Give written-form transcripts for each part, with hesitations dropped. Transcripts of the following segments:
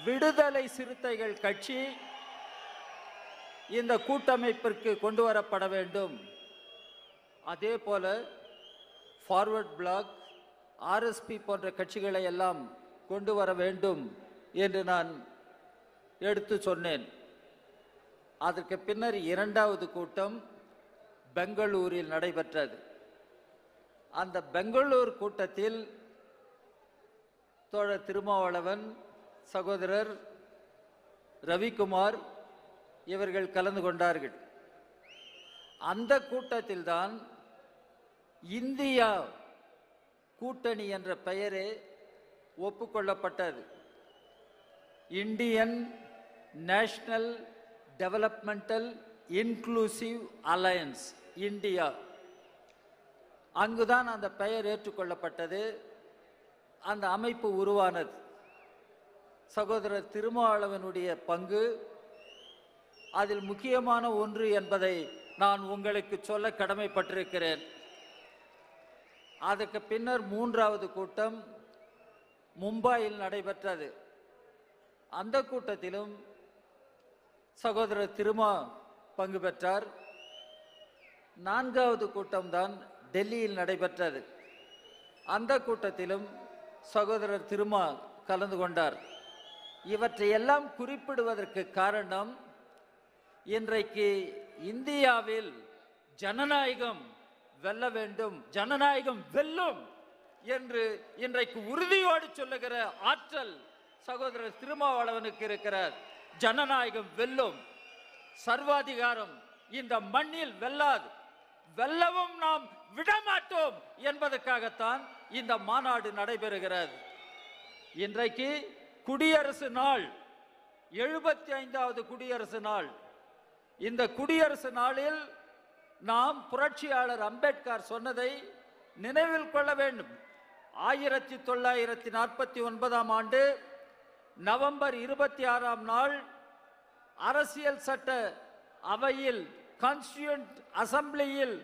விடுதலை சிறுத்தைகள் கட்சி இந்த கூட்டமைப்பிற்கு கொண்டு வரப்பட வேண்டும். அதே போல ஃபார்வர்ட் பிளாக், ஆர்எஸ்பி போன்ற கட்சிகளை எல்லாம் கொண்டு வர வேண்டும் என்று நான் எடுத்து சொன்னேன். அதற்கு பின்னர் இரண்டாவது கூட்டம் பெங்களூரில் நடைபெற்றது. அந்த பெங்களூர் கூட்டத்தில் தோழர் திருமாவளவன், சகோதரர் ரவிக்குமார் இவர்கள் கலந்து கொண்டார்கள். அந்த கூட்டத்தில்தான் இந்தியா கூட்டணி என்ற பெயரே ஒப்புக்கொள்ளப்பட்டது. Indian National Developmental Inclusive Alliance, India. அங்குதான் அந்த பெயர் ஏற்றுக்கொள்ளப்பட்டது, அந்த அமைப்பு உருவானது. சகோதரர் திருமாவளவனுடைய பங்கு அதில் முக்கியமான ஒன்று என்பதை நான் உங்களுக்கு சொல்ல கடமைப்பட்டிருக்கிறேன். அதற்கு பின்னர் மூன்றாவது கூட்டம் மும்பையில் நடைபெற்றது. அந்த கூட்டத்திலும் சகோதரர் திருமா பங்கு பெற்றார். நான்காவது கூட்டம்தான் டெல்லியில் நடைபெற்றது. அந்த கூட்டத்திலும் சகோதரர் திருமா கலந்து கொண்டார். இவற்றையெல்லாம் குறிப்பிடுவதற்கு காரணம், இன்றைக்கு இந்தியாவில் ஜனநாயகம் வெல்ல வேண்டும், ஜனநாயகம் வெல்லும் என்று இன்றைக்கு உறுதியோடு சொல்லுகிற ஆற்றல் சகோதரர் திருமாவளவனுக்கு இருக்கிறார். ஜனநாயகம் வெல்லும், சர்வாதிகாரம் இந்த மண்ணில் வெல்லாது, வெல்லவும் நாம் விடமாட்டோம் என்பதற்காகத்தான் இந்த மாநாடு நடைபெறுகிறது. இன்றைக்கு குடியரசு நாள், 75வது குடியரசு நாள். இந்த குடியரசு நாளில் நாம் புரட்சியாளர் அம்பேத்கர் சொன்னதை நினைவில் கொள்ள வேண்டும். 1949ஆம் ஆண்டு நவம்பர் 26ஆம் நாள் அரசியல் சட்ட அவையில், கான்ஸ்டிடியூயன்ட் அசம்பிளியில்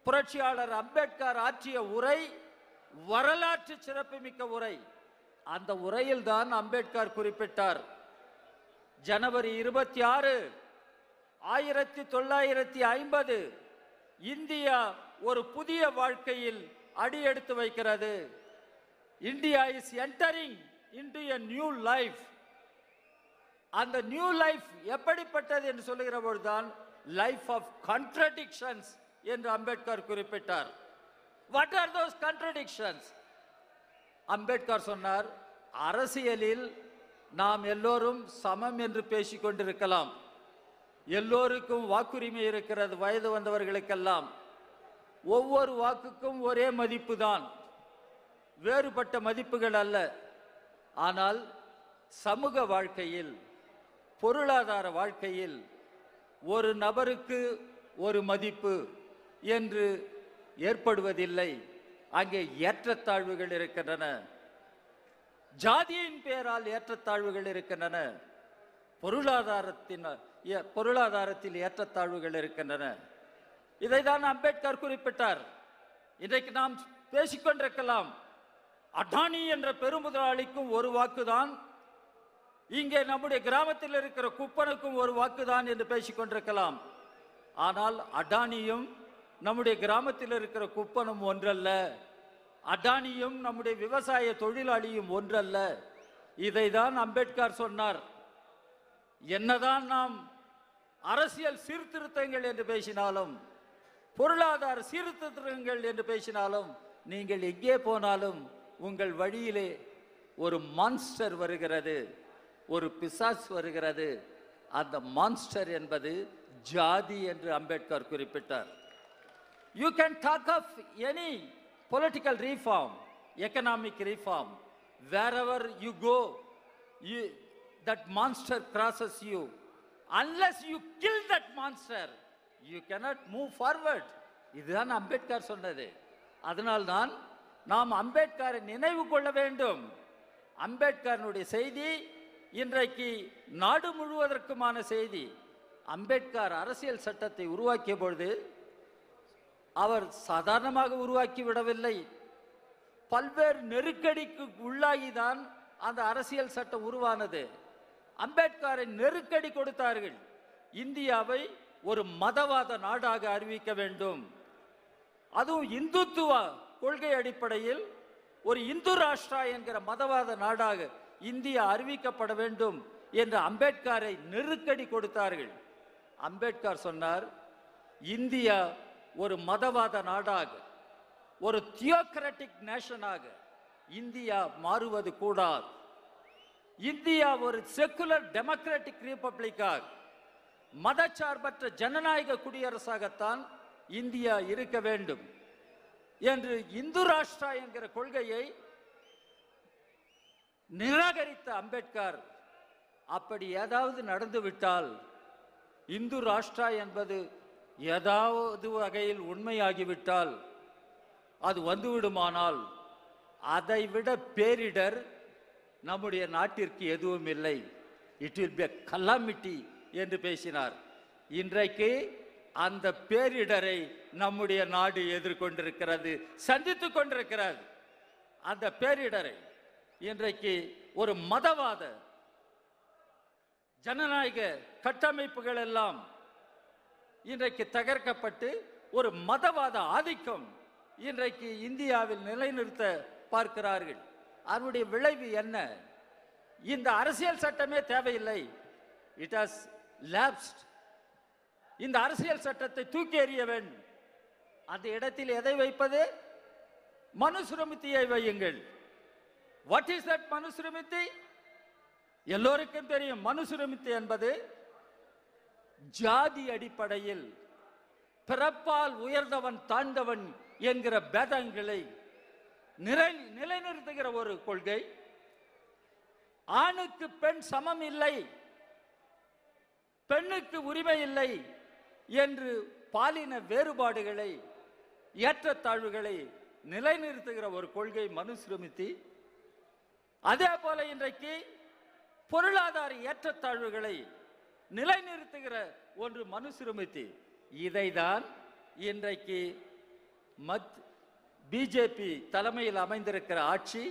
புரட்சியாளர் அம்பேத்கர் ஆற்றிய உரை வரலாற்று சிறப்புமிக்க உரை. அந்த உரையில் தான் அம்பேத்கர் குறிப்பிட்டார், ஜனவரி 26, 1950 இந்தியா ஒரு புதிய வாழ்க்கையில் அடியெடுத்து வைக்கிறது. India is entering into a new life. அந்த நியூ லைஃப் எப்படிப்பட்டது என்று சொல்லுகிற பொழுதுதான் லைஃப் ஆஃப் கான்ட்ரடிக்ஷன்ஸ் என்று அம்பேத்கர் குறிப்பிட்டார். What are those contradictions? Ambedkar சொன்னார், அரசியலில் நாம் எல்லோரும் சமம் என்று பேசிக் கொண்டிருக்கலாம், எல்லோருக்கும் வாக்குரிமை இருக்கிறது, வயது வந்தவர்களுக்கெல்லாம் ஒவ்வொரு வாக்குக்கும் ஒரே மதிப்பு தான், வேறுபட்ட மதிப்புகள் அல்ல. ஆனால் சமூக வாழ்க்கையில், பொருளாதார வாழ்க்கையில் ஒரு நபருக்கு ஒரு மதிப்பு என்று ஏற்படுவதில்லை. அங்கே ஏற்றத்தாழ்வுகள் இருக்கின்றன, ஜாதியின் பெயரால் ஏற்றத்தாழ்வுகள் இருக்கின்றன, பொருளாதாரத்தில் ஏற்றத்தாழ்வுகள் இருக்கின்றன. இதைதான் அம்பேத்கர் குறிப்பிட்டார். இன்றைக்கு நாம் பேசிக்கொண்டிருக்கலாம், அடானி என்ற பெருமுதலாளிக்கும் ஒரு வாக்குதான், இங்கே நம்முடைய கிராமத்தில் இருக்கிற குப்பனுக்கும் ஒரு வாக்குதான் என்று பேசிக்கொண்டிருக்கலாம். ஆனால் அடானியும் நம்முடைய கிராமத்தில் இருக்கிற குப்பனும் ஒன்றல்ல, அடானியும் நம்முடைய விவசாய தொழிலாளியும் ஒன்றல்ல. இதைதான் அம்பேத்கர் சொன்னார். என்னதான் நாம் அரசியல் சீர்திருத்தங்கள் என்று பேசினாலும், பொருளாதார சீர்திருத்தங்கள் என்று பேசினாலும், நீங்கள் எங்கே போனாலும் உங்கள் வழியிலே ஒரு மான்ஸ்டர் வருகிறது, ஒரு பிசாசு வருகிறது. அந்த மான்ஸ்டர் என்பது ஜாதி என்று அம்பேத்கர் குறிப்பிட்டார். You can talk of any political reform, economic reform, wherever you go, that monster crosses you. Unless you kill that monster, you cannot move forward. இதுதான் அம்பேத்கர் சொன்னது. அதனால்தான் நாம் அம்பேத்கரை நினைவு கொள்ள வேண்டும். அம்பேத்கருடைய செய்தி இன்றைக்கு நாடு முழுவதற்குமான செய்தி. அம்பேத்கர் அரசியல் சட்டத்தை உருவாக்கிய பொழுது அவர் சாதாரணமாக உருவாக்கி விடவில்லை, பல்வேறு நெருக்கடிக்கு உள்ளாகிதான் அந்த அரசியல் சட்டம் உருவானது. அம்பேத்கரை நெருக்கடி கொடுத்தார்கள். இந்தியாவை ஒரு மதவாத நாடாக அறிவிக்க வேண்டும், அதுவும் இந்துத்துவ கொள்கை அடிப்படையில் ஒரு இந்து ராஷ்டிரா என்கிற மதவாத நாடாக இந்தியா அறிவிக்கப்பட வேண்டும் என்று அம்பேத்கரை நெருக்கடி கொடுத்தார்கள். அம்பேத்கர் சொன்னார், இந்தியா ஒரு மதவாத நாடாக, ஒரு தியோக்ராட்டிக் நேஷனாக இந்தியா மாறுவது கூடாது. இந்தியா ஒரு செக்குலர் டெமோக்ராட்டிக் ரிபப்ளிக்காக, மதச்சார்பற்ற ஜனநாயக குடியரசாகத்தான் இந்தியா இருக்க வேண்டும் என்று இந்து ராஷ்டிரா என்கிற கொள்கையை நிராகரித்த அம்பேத்கர், அப்படி ஏதாவது நடந்துவிட்டால், இந்து ராஷ்டிரா என்பது ஏதாவது வகையில் உண்மையாகிவிட்டால், அது வந்துவிடுமானால் அதைவிட பேரிடர் நம்முடைய நாட்டிற்கு எதுவும் இல்லை, இட் வில் பி கலாமிட்டி என்று பேசினார். இன்றைக்கு அந்த பேரிடரை நம்முடைய நாடு எதிர்கொண்டிருக்கிறது, சந்தித்துக் கொண்டிருக்கிறது. அந்த பேரிடரை இன்றைக்கு ஒரு மதவாத ஜனநாயக கட்டமைப்புகள் எல்லாம் இன்றைக்கு தகர்க்கப்பட்டு ஒரு மதவாத ஆதிக்கம் இன்றைக்கு இந்தியாவில் நிலைநிறுத்த பார்க்கிறார்கள். அதனுடைய விளைவு என்ன? இந்த அரசியல் சட்டமே தேவையில்லை, இட் ஹஸ் லேப்ஸ்ட். இந்த அரசியல் சட்டத்தை தூக்கி எறிய வேண்டும். அந்த இடத்தில் எதை வைப்பது? மனுஸ்மிருதியை வையுங்கள். What is that Manusmriti? எல்லோருக்கும் தெரியும், மனுஸ்மிருதி என்பது ஜாதி அடிப்படையில் பிறப்பால் உயர்ந்தவன் தாழ்ந்தவன் என்கிற பேதங்களை நிலைநிறுத்துகிற ஒரு கொள்கை. ஆணுக்கு பெண் சமம் இல்லை, பெண்ணுக்கு உரிமை இல்லை என்று பாலின வேறுபாடுகளை, ஏற்றத்தாழ்வுகளை நிலைநிறுத்துகிற ஒரு கொள்கை மனுஸ்மிருதி. அதே போல இன்றைக்கு பொருளாதார ஏற்றத்தாழ்வுகளை நிலைநிறுத்துகிற ஒன்று மனுஸ்மிருதி. இதைதான் இன்றைக்கு பிஜேபி தலைமையில் அமைந்திருக்கிற ஆட்சி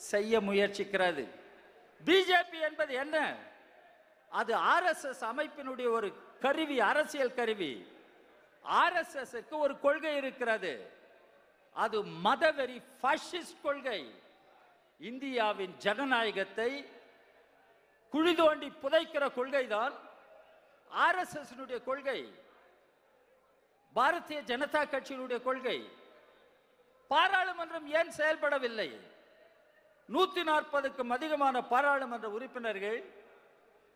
செய்ய முயற்சிக்கிறது. பிஜேபி என்பது என்ன? அது ஆர்எஸ்எஸ் அமைப்பினுடைய ஒரு கருவி, அரசியல் கருவி. ஆர்எஸ்எஸ்க்கு ஒரு கொள்கை இருக்கிறது, அது மதவெறி பாசிஸ்ட் கொள்கை. இந்தியாவின் ஜனநாயகத்தை குழி தோண்டி புதைக்கிற கொள்கைதான் ஆர்எஸ்எஸ் கொள்கை, பாரதிய ஜனதா கட்சியினுடைய கொள்கை. பாராளுமன்றம் ஏன் செயல்படவில்லை? 140க்கும் அதிகமான பாராளுமன்ற உறுப்பினர்கள்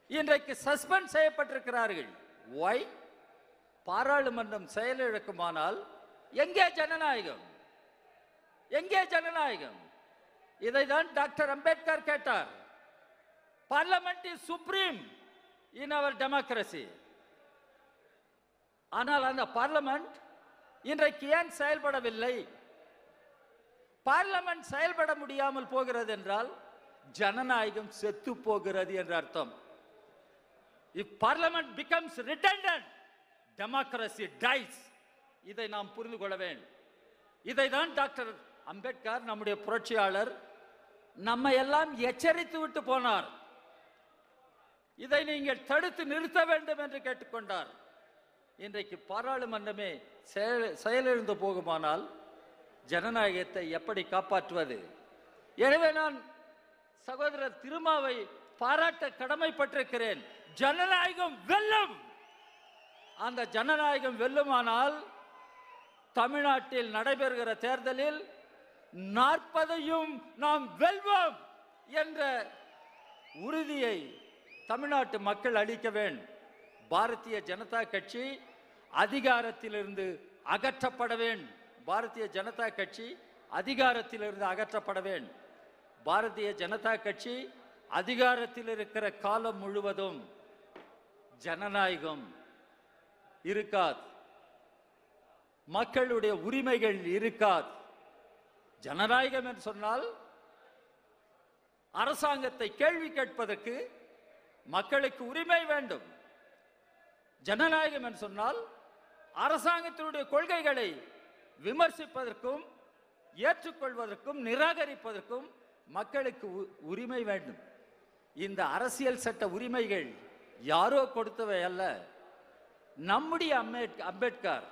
இன்றைக்கு சஸ்பெண்ட் செய்யப்பட்டிருக்கிறார்கள். Why? பாராளுமன்றம் செயலிழக்குமானால் எங்கே ஜனநாயகம்? எங்கே ஜனநாயகம்? இதைதான் டாக்டர் அம்பேத்கர் கேட்டார். Parliament is supreme in our democracy. ஆனால் அந்த பார்லிமெண்ட் இன்றைக்கு ஏன் செயல்படவில்லை? பார்லிமெண்ட் செயல்பட முடியாமல் போகிறது என்றால் ஜனநாயகம் செத்து போகிறது என்று அர்த்தம். If parliament becomes redundant, democracy dies. இதை நாம் புரிந்து கொள்ள வேண்டும். இதைதான் டாக்டர் அம்பேத்கர், நம்முடைய புரட்சியாளர், நம்மை எல்லாம் எச்சரித்து விட்டு போனார். இதை நீங்கள் தடுத்து நிறுத்த வேண்டும் என்று கேட்டுக்கொண்டார். இன்றைக்கு பாராளுமன்றமே செயலிழந்து போகுமானால் ஜனநாயகத்தை எப்படி காப்பாற்றுவது? எனவே நான் சகோதரர் திருமாவை பாராட்ட கடமைப்பட்டிருக்கிறேன். ஜனநாயகம் வெல்லும். அந்த ஜனநாயகம் வெல்லுமானால் தமிழ்நாட்டில் நடைபெறுகிற தேர்தலில் 40ஐயும் நாம் வெல்வோம் என்ற உறுதியை தமிழ்நாட்டு மக்கள் அளிக்க வேண்டும். பாரதிய ஜனதா கட்சி அதிகாரத்திலிருந்து அகற்றப்பட வேண்டும். பாரதிய ஜனதா கட்சி அதிகாரத்திலிருந்து அகற்றப்பட வேண்டும். பாரதிய ஜனதா கட்சி அதிகாரத்தில் இருக்கிற காலம் முழுவதும் ஜனநாயகம் இருக்காது, மக்களுடைய உரிமைகள் இருக்காது. ஜனநாயகம் என்று சொன்னால் அரசாங்கத்தை கேள்வி கேட்பதற்கு மக்களுக்கு உரிமை வேண்டும். ஜனநாயகம் என்று சொன்னால் அரசாங்கத்தினுடைய கொள்கைகளை விமர்சிப்பதற்கும் ஏற்றுக்கொள்வதற்கும் நிராகரிப்பதற்கும் மக்களுக்கு உரிமை வேண்டும். இந்த அரசியல் சட்ட உரிமைகள் யாரோ கொடுத்தவை அல்ல. நம்முடைய அம்பேத்கர்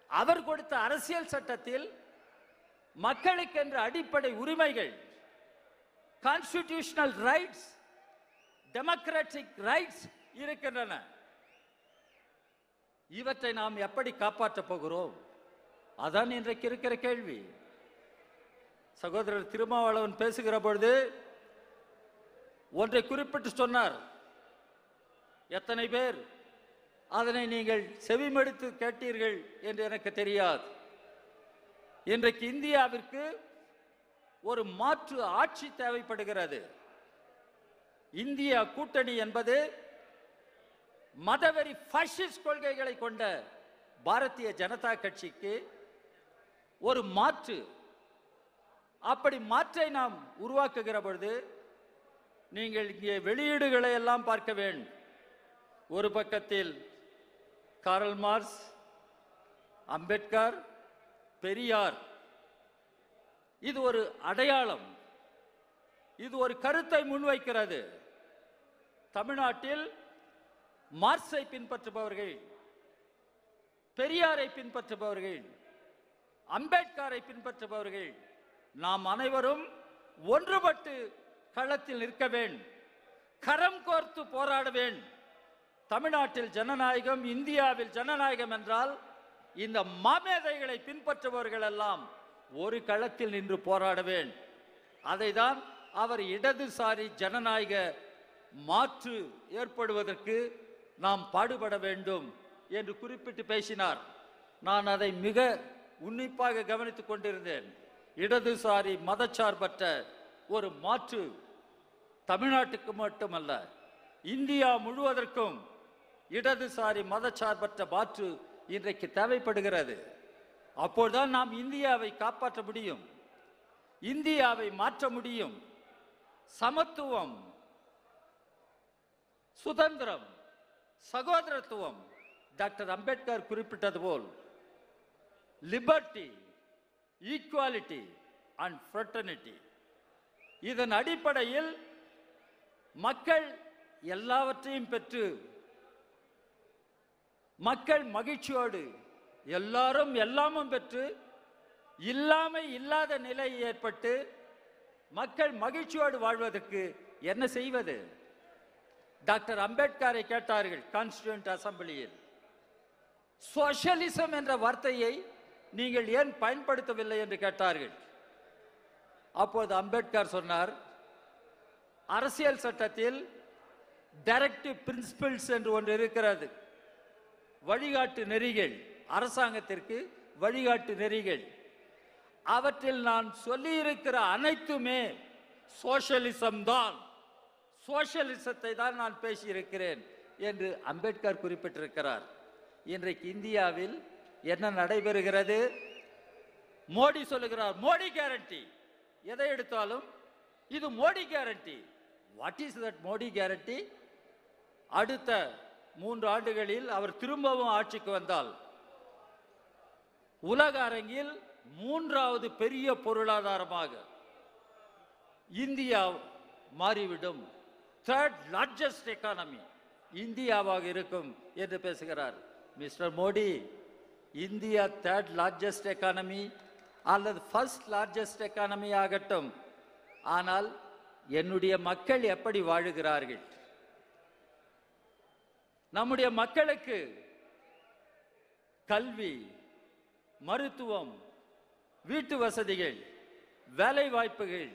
அவர் கொடுத்த அரசியல் சட்டத்தில் மக்களுக்கு என்ற அடிப்படை உரிமைகள், கான்ஸ்டிடியூஷனல் ரைட்ஸ், டெமோக்ராட்டிக் ரைட்ஸ் இருக்கின்றன. இவற்றை நாம் எப்படி காப்பாற்றப் போகிறோம்? அதான் இன்றைக்கு இருக்கிற கேள்வி. சகோதரர் திருமாவளவன் பேசுகிற பொழுது ஒன்றை குறிப்பிட்டு சொன்னார். எத்தனை பேர் அதனை நீங்கள் செவிமடுத்து கேட்டீர்கள் என்று எனக்கு தெரியாது. இன்றைக்கு இந்தியாவிற்கு ஒரு மாற்று ஆட்சி தேவைப்படுகிறது. இந்தியா கூட்டணி என்பது மதவெறி பாசிஸ்ட் கொள்கைகளை கொண்ட பாரதிய ஜனதா கட்சிக்கு ஒரு மாற்று. அப்படி மாற்றை நாம் உருவாக்குகிற பொழுது நீங்கள் இங்கே வெளியீடுகளை எல்லாம் பார்க்க வேண்டும். ஒரு பக்கத்தில் கார்ல் மார்க்ஸ், அம்பேத்கர், பெரியார். இது ஒரு அடையாளம், இது ஒரு கருத்தை முன்வைக்கிறது. தமிழ்நாட்டில் மார்க்ஸை பின்பற்றுபவர்கள், பெரியாரை பின்பற்றுபவர்கள், அம்பேத்கரை பின்பற்றுபவர்கள் நாம் அனைவரும் ஒன்றுபட்டு களத்தில் நிற்க வேண்டும், கரம் கோர்த்து போராட வேண்டும். தமிழ்நாட்டில் ஜனநாயகம், இந்தியாவில் ஜனநாயகம் என்றால் இந்த மாமேதைகளை பின்பற்றுபவர்கள் எல்லாம் ஒரு களத்தில் நின்று போராட வேண்டும். அதைதான் அவர் இடதுசாரி ஜனநாயக மாற்று ஏற்படுவதற்கு நாம் பாடுபட வேண்டும் என்று குறிப்பிட்டு பேசினார். நான் அதை மிக உன்னிப்பாக கவனித்துக் கொண்டிருந்தேன். இடதுசாரி மதச்சார்பற்ற ஒரு மாற்று தமிழ்நாட்டுக்கு மட்டுமல்ல, இந்தியா முழுவதற்கும் இடதுசாரி மதச்சார்பற்ற மாற்று இன்றைக்கு தேவைப்படுகிறது. அப்போதுதான் நாம் இந்தியாவை காப்பாற்ற முடியும், இந்தியாவை மாற்ற முடியும். சமத்துவம், சுதந்திரம், சகோதரத்துவம், டாக்டர் அம்பேத்கர் குறிப்பிட்டது போல் லிபர்ட்டி, ஈக்குவாலிட்டி அண்ட் ஃப்ரெட்டர்னிட்டி. இதன் அடிப்படையில் மக்கள் எல்லாவற்றையும் பெற்று மக்கள் மகிழ்ச்சியோடு எல்லாரும் எல்லாமும் பெற்று இல்லாமை இல்லாத நிலை ஏற்பட்டு மக்கள் மகிழ்ச்சியோடு வாழ்வதற்கு என்ன செய்வது? டாக்டர் அம்பேத்கரை கேட்டார்கள் கான்ஸ்டிடியூண்ட் அசம்பிளியில், சோஷலிசம் என்ற வார்த்தையை நீங்கள் ஏன் பயன்படுத்தவில்லை என்று கேட்டார்கள். அப்போது அம்பேத்கர் சொன்னார், அரசியல் சட்டத்தில் டைரக்டிவ் பிரின்சிபிள்ஸ் என்று ஒன்று இருக்கிறது, வழிகாட்டு நெறிகள், அரசாங்கத்திற்கு வழிகாட்டு நெறிகள். அவற்றில் நான் சொல்லியிருக்கிற அனைத்துமே சோஷலிசம் தான், சோஷலிசத்தை தான் நான் பேசியிருக்கிறேன் என்று அம்பேத்கர் குறிப்பிட்டிருக்கிறார். இன்றைக்கு இந்தியாவில் என்ன நடைபெறுகிறது? மோடி சொல்லுகிறார் மோடி கேரண்டி, எதை எடுத்தாலும் இது Modi guarantee. What is that Modi guarantee? அடுத்த 3 ஆண்டுகளில் அவர் திரும்பவும் ஆட்சிக்கு வந்தால் உலக அரங்கில் 3வது பெரிய பொருளாதாரமாக இந்தியா மாறிவிடும். 3rd largest economy இந்தியாவாக இருக்கும் என்று பேசுகிறார். Mister Modi, India 3rd largest economy அல்லது 1st largest economy ஆகட்டும், ஆனால் என்னுடைய மக்கள் எப்படி வாழுகிறார்கள்? நம்முடைய மக்களுக்கு கல்வி, மருத்துவம், வீட்டு வசதிகள், வேலை வாய்ப்புகள்,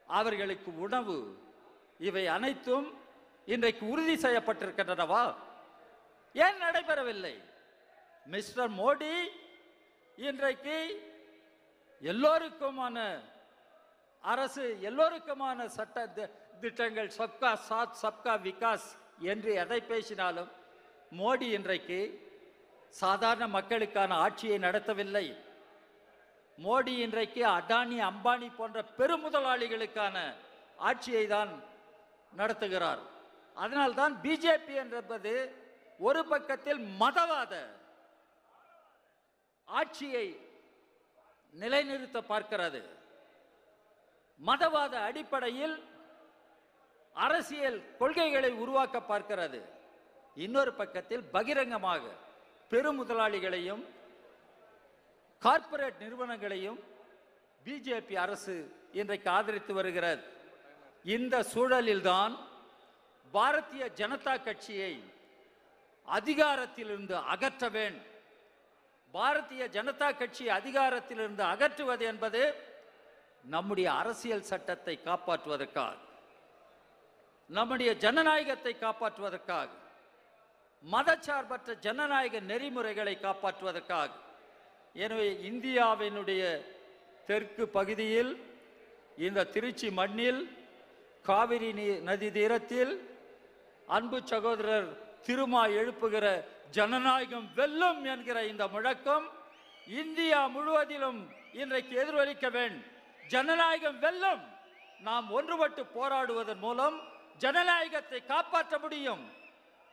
அவர்களுக்கு உணவு, இவை அனைத்தும் இன்றைக்கு உறுதி செய்யப்பட்டிருக்கின்றனவா? ஏன் நடைபெறவில்லை? மிஸ்டர் மோடி இன்றைக்கு எல்லோருக்குமான அரசு, எல்லோருக்குமான சட்ட திட்டங்கள், சப்கா சாத் சப்கா விகாஸ் என்று எதை பேசினாலும் மோடி இன்றைக்கு சாதாரண மக்களுக்கான ஆட்சியை நடத்தவில்லை. மோடி இன்றைக்கு அடானி, அம்பானி போன்ற பெருமுதலாளிகளுக்கான ஆட்சியை தான் நடத்துகிறார். அதனால்தான் பிஜேபி என்பது ஒரு பக்கத்தில் மதவாத ஆட்சியை நிலைநிறுத்த பார்க்கிறது. மதவாத அடிப்படையில் அரசியல் கொள்கைகளை உருவாக்க பார்க்கிறது. இன்னொரு பக்கத்தில் பகிரங்கமாக பெருமுதலாளிகளையும் கார்ப்பரேட் நிறுவனங்களையும் பிஜேபி அரசு இன்றைக்கு ஆதரித்து வருகிறது. இந்த சூழலில்தான் பாரதிய ஜனதா கட்சியை அதிகாரத்திலிருந்து அகற்ற வேண்டும். பாரதிய ஜனதா கட்சியை அதிகாரத்திலிருந்து அகற்றுவது என்பது நம்முடைய அரசியல் சட்டத்தை காப்பாற்றுவதற்காக, நம்முடைய ஜனநாயகத்தை காப்பாற்றுவதற்காக, மதச்சார்பற்ற ஜனநாயக நெறிமுறைகளை காப்பாற்றுவதற்காக. எனவே இந்தியாவினுடைய தெற்கு பகுதியில், இந்த திருச்சி மண்ணில், காவிரி நதி தீரத்தில் அன்பு சகோதரர் திருமா எழுப்புகிற ஜனநாயகம் வெல்லும் என்கிற இந்த முழக்கம் இந்தியா முழுவதிலும் இன்றைக்கு எதிரொலிக்க வேண்டும். ஜனநாயகம் வெல்லும். நாம் ஒன்றுபட்டு போராடுவதன் மூலம் ஜனநாயகத்தை காப்பாற்ற முடியும்.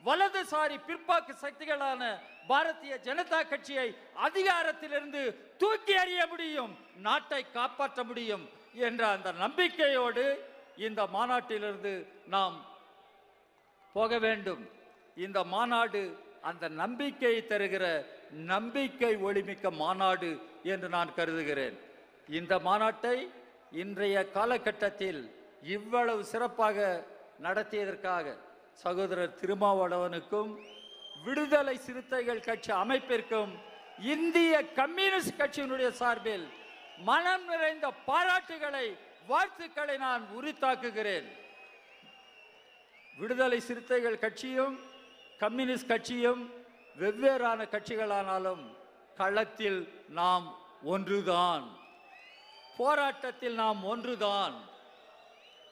வலதுசாரி பிற்போக்கு சக்திகளான பாரதிய ஜனதா கட்சியை அதிகாரத்திலிருந்து தூக்கி எறிய முடியும், நாட்டை காப்பாற்ற முடியும் என்ற அந்த நம்பிக்கையோடு இந்த மாநாட்டிலிருந்து நாம் போக வேண்டும். இந்த மாநாடு அந்த நம்பிக்கையை தருகிற நம்பிக்கை ஒளிமிக்க மாநாடு என்று நான் கருதுகிறேன். இந்த மாநாட்டை இன்றைய காலகட்டத்தில் இவ்வளவு சிறப்பாக நடத்தியதற்காக சகோதரர் திருமாவளவனுக்கும் விடுதலை சிறுத்தைகள் கட்சி அமைப்பிற்கும் இந்திய கம்யூனிஸ்ட் கட்சியினுடைய சார்பில் மனம் நிறைந்த பாராட்டுகளை, வாழ்த்துக்களை நான் உரித்தாக்குகிறேன். விடுதலை சிறுத்தைகள் கட்சியும் கம்யூனிஸ்ட் கட்சியும் வெவ்வேறான கட்சிகளானாலும் களத்தில் நாம் ஒன்றுதான், போராட்டத்தில் நாம் ஒன்றுதான்,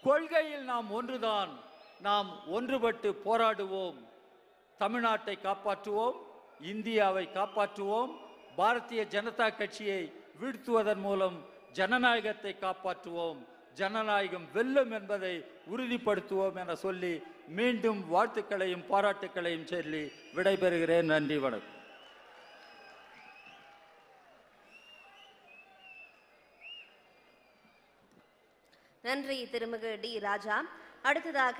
கொள்கையில் நாம் ஒன்றுதான். நாம் ஒன்றுபட்டு போராடுவோம். தமிழ்நாட்டை காப்பாற்றுவோம், இந்தியாவை காப்பாற்றுவோம். பாரதிய ஜனதா கட்சியை வீழ்த்துவதன் மூலம் ஜனநாயகத்தை காப்பாற்றுவோம். ஜனநாயகம் வெல்லும் என்பதை உறுதிப்படுத்துவோம் என சொல்லி மீண்டும் வாழ்த்துக்களையும் பாராட்டுக்களையும் சொல்லி விடைபெறுகிறேன். நன்றி, வணக்கம். நன்றி திருமிகு டி. ராஜா. அடுத்ததாக